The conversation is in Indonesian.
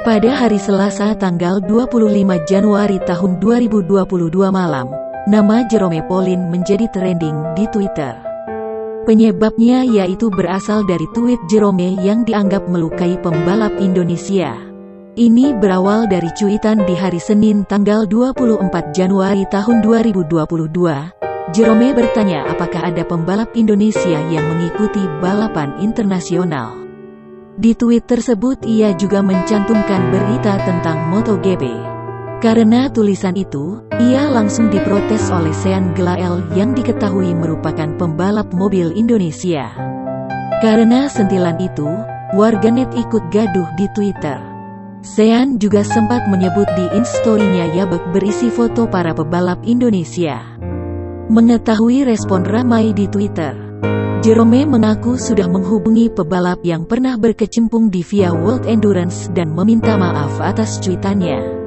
Pada hari Selasa tanggal 25 Januari tahun 2022 malam, nama Jerome Pauline menjadi trending di Twitter. Penyebabnya yaitu berasal dari tweet Jerome yang dianggap melukai pembalap Indonesia. Ini berawal dari cuitan di hari Senin tanggal 24 Januari tahun 2022. Jerome bertanya apakah ada pembalap Indonesia yang mengikuti balapan internasional. Di tweet tersebut ia juga mencantumkan berita tentang MotoGP. Karena tulisan itu, ia langsung diprotes oleh Sean Glael yang diketahui merupakan pembalap mobil Indonesia. Karena sentilan itu, warganet ikut gaduh di Twitter. Sean juga sempat menyebut di Instastory-nya Yabek berisi foto para pebalap Indonesia. Mengetahui respon ramai di Twitter, Jerome mengaku sudah menghubungi pebalap yang pernah berkecimpung di FIA World Endurance dan meminta maaf atas cuitannya.